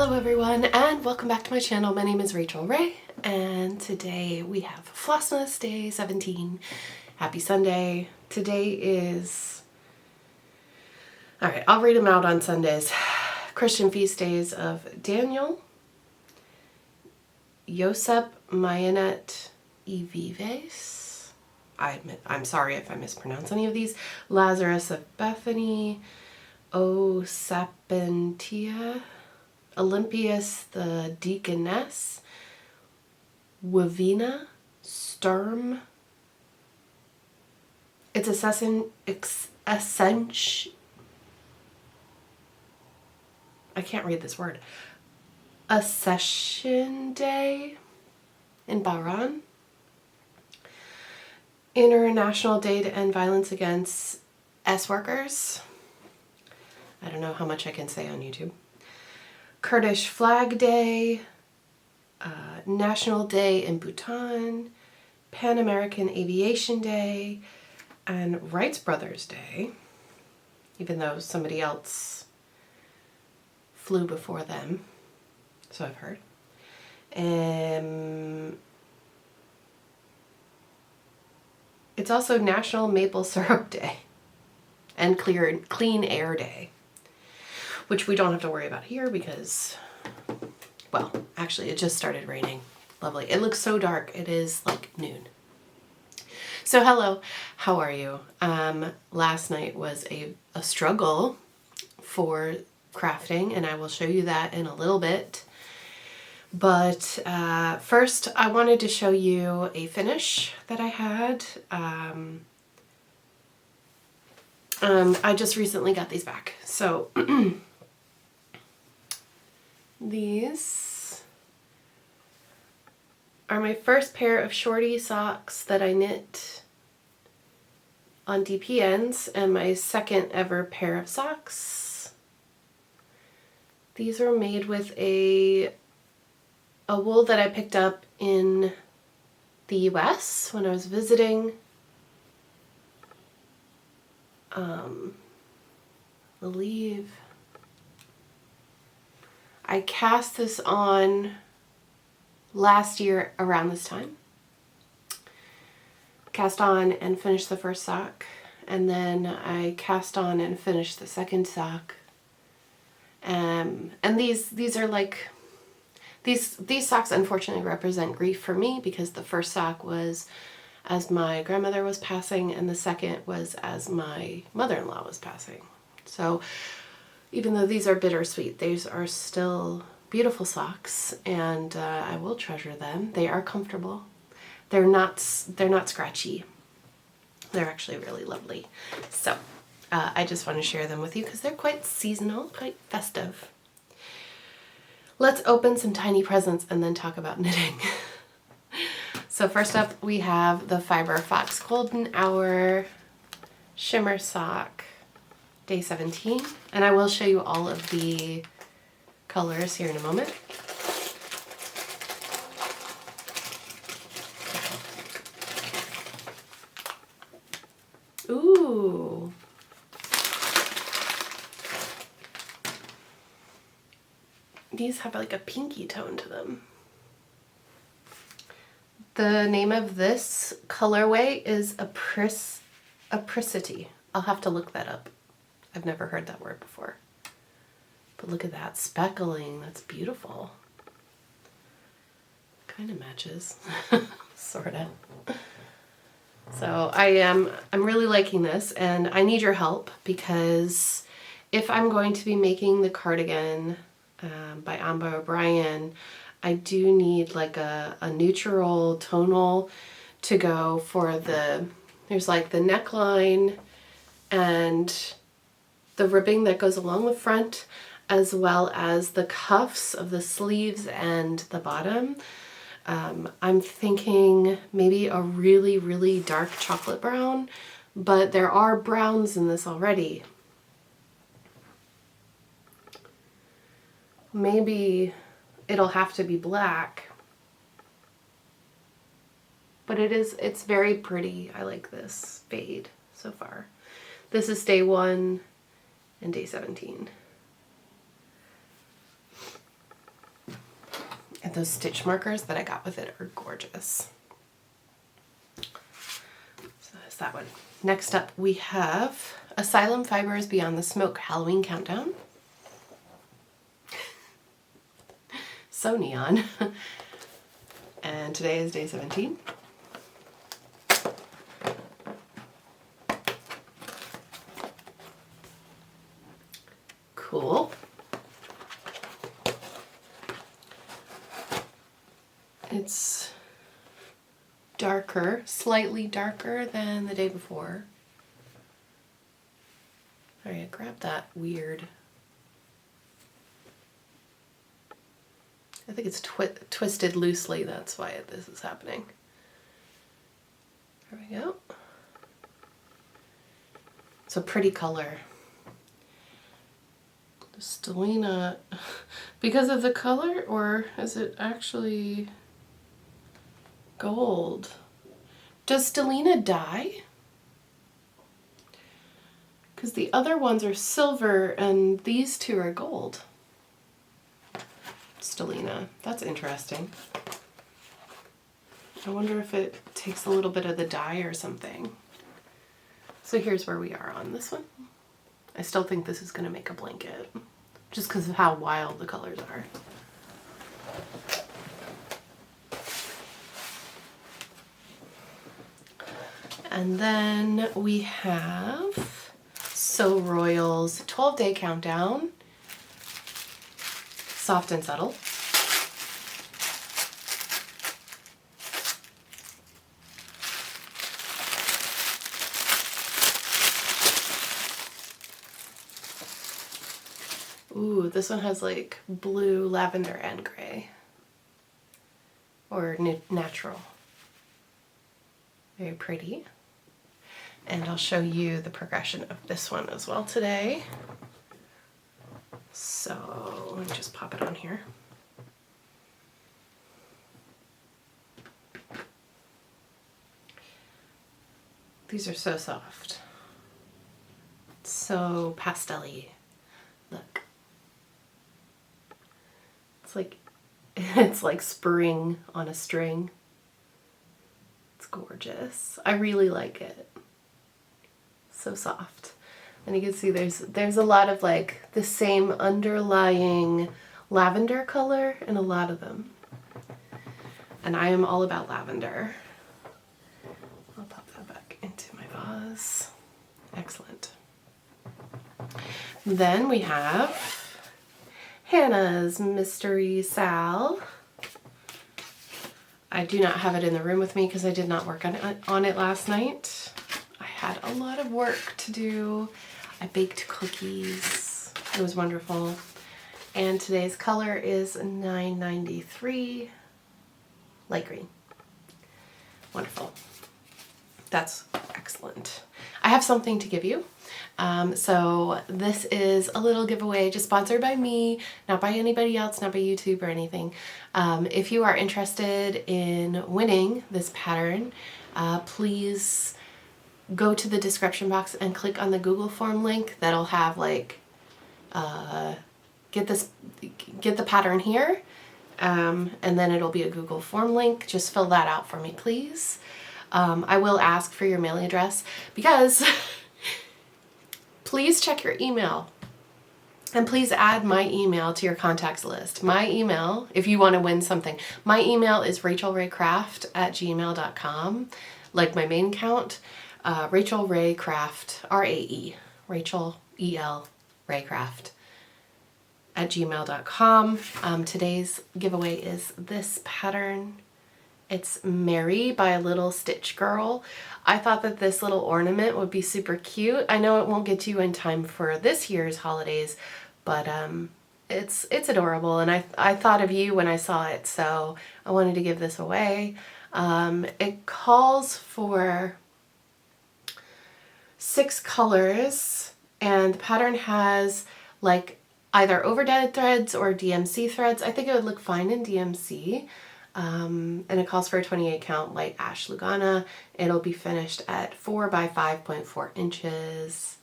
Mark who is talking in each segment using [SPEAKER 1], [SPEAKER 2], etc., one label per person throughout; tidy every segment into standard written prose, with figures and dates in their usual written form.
[SPEAKER 1] Hello everyone and welcome back to my channel. My name is Rachel Ray and today we have Flossmas Day 17. Happy Sunday. Today is... Alright, I'll read them out on Sundays. Christian feast days of Daniel, Josep Mayanet Evives. I'm sorry if I mispronounce any of these. Lazarus of Bethany, O Sapientia, Olympias the Deaconess, Wavina, Sturm. It's I can't read this word. Accession Day in Bahrain. International Day to End Violence Against S-Workers. I don't know how much I can say on YouTube. Kurdish Flag Day, National Day in Bhutan, Pan American Aviation Day, and Wright Brothers Day, even though somebody else flew before them, so I've heard. It's also National Maple Syrup Day and Clean Air Day, which we don't have to worry about here because, well, actually it just started raining. Lovely. It looks so dark. It is like noon. So hello, how are you? Last night was a struggle for crafting, and I will show you that in a little bit. But first I wanted to show you a finish that I had. I just recently got these back. So these are my first pair of shorty socks that I knit on DP ends, and my second ever pair of socks. These are made with a wool that I picked up in the US when I was visiting. I believe I cast this on last year around this time. Cast on and finished the first sock, and then I cast on and finished the second sock. And these are like, these socks unfortunately represent grief for me, because the first sock was as my grandmother was passing, and the second was as my mother-in-law was passing. So even though these are bittersweet, these are still beautiful socks, and I will treasure them. They are comfortable. They're not scratchy. They're actually really lovely. So I just want to share them with you because they're quite seasonal, quite festive. Let's open some tiny presents and then talk about knitting. So first up we have the Fiber Fox Golden Hour Shimmer Sock Day 17, and I will show you all of the colors here in a moment. Ooh. These have like a pinky tone to them. The name of this colorway is Apricity. I'll have to look that up. I've never heard that word before. But look at that speckling. That's beautiful. Kind of matches. Sort of. So I'm really liking this, and I need your help, because if I'm going to be making the cardigan by Amba O'Brien, I do need like a neutral tonal to go for there's like the neckline and the ribbing that goes along the front, as well as the cuffs of the sleeves and the bottom. I'm thinking maybe a really, really dark chocolate brown, but there are browns in this already. Maybe it'll have to be black, but it's very pretty. I like this fade so far. This is day 1 and day 17. And those stitch markers that I got with it are gorgeous. So that's that one. Next up we have Asylum Fibers Beyond the Smoke Halloween Countdown. So neon. And today is day 17. Cool. It's darker, slightly darker than the day before. All right, grab that weird. I think it's twisted loosely, that's why this is happening. There we go. It's a pretty color. Stellina, because of the color, or is it actually gold? Does Stellina dye? Because the other ones are silver and these two are gold. Stellina, that's interesting. I wonder if it takes a little bit of the dye or something. So here's where we are on this one. I still think this is going to make a blanket, just because of how wild the colors are. And then we have So Royal's 12-day countdown, soft and subtle. Ooh, this one has like blue, lavender, and gray. Or natural. Very pretty. And I'll show you the progression of this one as well today. So let me just pop it on here. These are so soft. So pastel-y. Look. It's like spring on a string. It's gorgeous. I really like it. So soft. And you can see there's a lot of like the same underlying lavender color in a lot of them. And I am all about lavender. I'll pop that back into my vase. Excellent. Then we have Hannah's Mystery Sal. I do not have it in the room with me because I did not work on it last night. I had a lot of work to do. I baked cookies. It was wonderful. And today's color is 993 light green. Wonderful. That's excellent. I have something to give you. So this is a little giveaway just sponsored by me, not by anybody else, not by YouTube or anything. If you are interested in winning this pattern, please go to the description box and click on the Google form link. That'll have like, get the pattern here. And then it'll be a Google form link. Just fill that out for me, please. I will ask for your mailing address because please check your email and please add my email to your contacts list. My email, if you want to win something, my email is rachelraycraft@gmail.com, like my main account, Rachel Ray Craft, R-A-E, Rachel E-L Raycraft @gmail.com. Today's giveaway is this pattern. It's Mary by Little Stitch Girl. I thought that this little ornament would be super cute. I know it won't get you in time for this year's holidays, but it's adorable, and I thought of you when I saw it, so I wanted to give this away. It calls for 6 colors, and the pattern has like either overdyed threads or DMC threads. I think it would look fine in DMC. And it calls for a 28 count light ash Lugana. It'll be finished at 4 by 5.4 inches.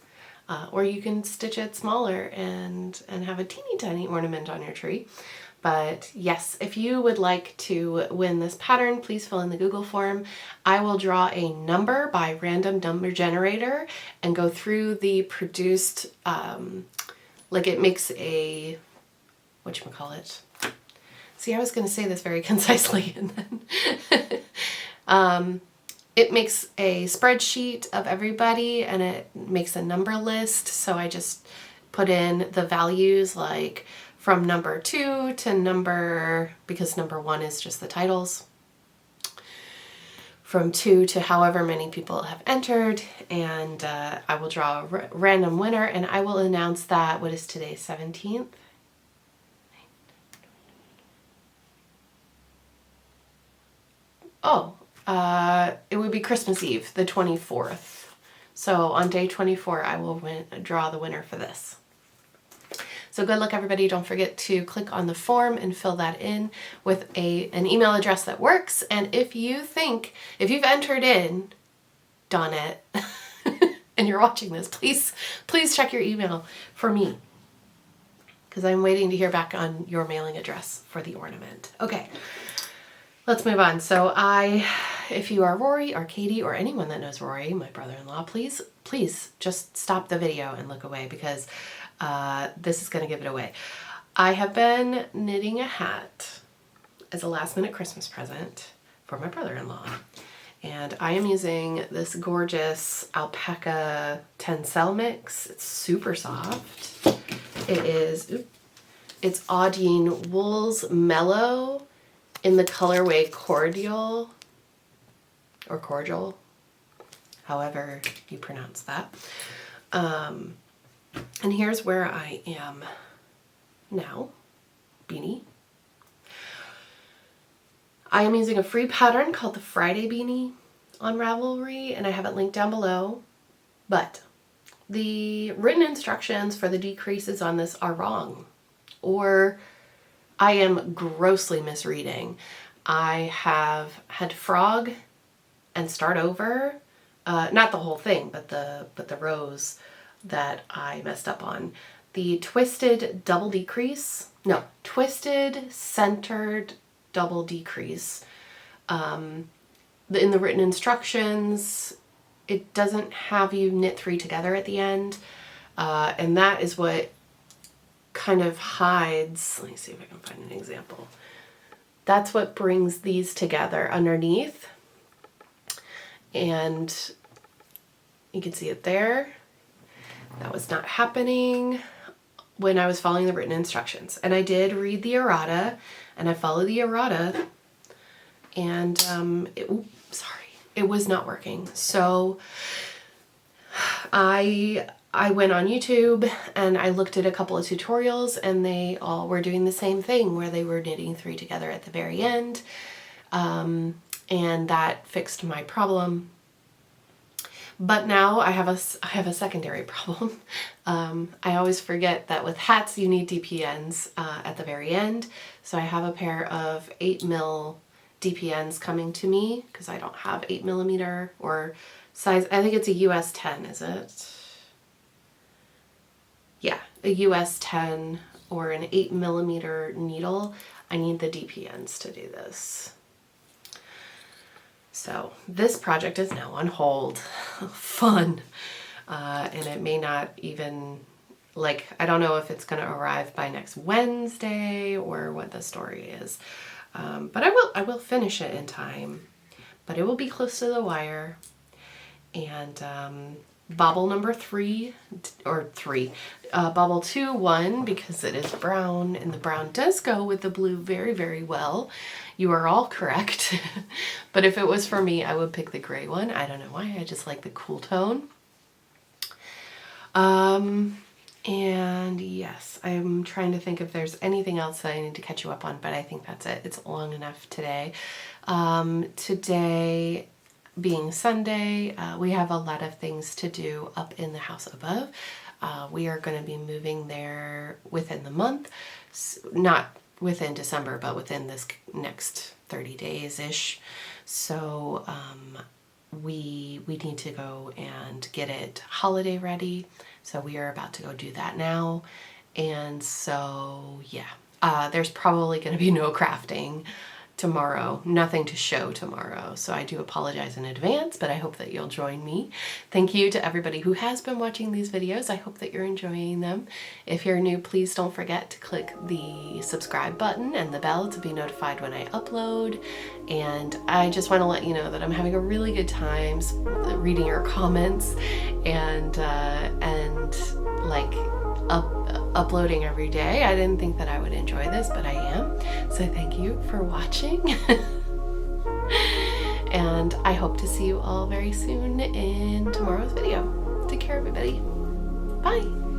[SPEAKER 1] Or you can stitch it smaller and have a teeny tiny ornament on your tree. But yes, if you would like to win this pattern, please fill in the Google form. I will draw a number by random number generator and go through the produced, like it makes a, whatchamacallit. See, I was going to say this very concisely and then it makes a spreadsheet of everybody and it makes a number list. So I just put in the values like from number 2 to number, because number 1 is just the titles, from 2 to however many people have entered, and I will draw a random winner, and I will announce that, what is today, 17th? Oh, it would be Christmas Eve, the 24th. So on day 24, I will draw the winner for this. So good luck, everybody. Don't forget to click on the form and fill that in with an email address that works. And if you've entered in, done it, and you're watching this, please check your email for me, because I'm waiting to hear back on your mailing address for the ornament. Okay, let's move on. So if you are Rory or Katie or anyone that knows Rory, my brother-in-law, please just stop the video and look away, because this is going to give it away. I have been knitting a hat as a last minute Christmas present for my brother-in-law. And I am using this gorgeous alpaca tencel mix. It's super soft. It's Audine Wool's Mellow in the colorway Cordial, or Cordial, however you pronounce that. And here's where I am now, Beanie. I am using a free pattern called the Friday Beanie on Ravelry, and I have it linked down below. But the written instructions for the decreases on this are wrong, or I am grossly misreading. I have had frog and start over, not the whole thing, but the rows that I messed up on. The twisted double decrease, no, twisted centered double decrease. In the written instructions, it doesn't have you knit 3 together at the end, and that is what kind of hides, let me see if I can find an example. That's what brings these together underneath, and you can see it there. That was not happening when I was following the written instructions. And I did read the errata, and I followed the errata, and it was not working. So I went on YouTube and I looked at a couple of tutorials, and they all were doing the same thing, where they were knitting 3 together at the very end. And that fixed my problem. But now I have a secondary problem. I always forget that with hats you need DPNs at the very end. So I have a pair of 8mm DPNs coming to me, because I don't have 8mm or size. I think it's a US 10, is it? Yeah, a US 10 or an 8mm needle. I need the DPNs to do this. So this project is now on hold. Fun. And it may not even, like, I don't know if it's going to arrive by next Wednesday or what the story is. But I will finish it in time. But it will be close to the wire. And bobble number 3, or 3, bobble 2, 1, because it is brown, and the brown does go with the blue very, very well. You are all correct. But if it was for me, I would pick the gray one. I don't know why, I just like the cool tone. And yes, I'm trying to think if there's anything else that I need to catch you up on, but I think that's it. It's long enough today. Today being Sunday, we have a lot of things to do up in the house above. We are going to be moving there within the month, not within December, but within this next 30 days-ish. So we need to go and get it holiday ready. So we are about to go do that now. And so, yeah, there's probably going to be no crafting tomorrow, nothing to show tomorrow. So I do apologize in advance, but I hope that you'll join me. Thank you to everybody who has been watching these videos. I hope that you're enjoying them. If you're new, please don't forget to click the subscribe button and the bell to be notified when I upload. And I just want to let you know that I'm having a really good time reading your comments and like uploading every day. I didn't think that I would enjoy this, but I am. So thank you for watching. And I hope to see you all very soon in tomorrow's video. Take care, everybody. Bye.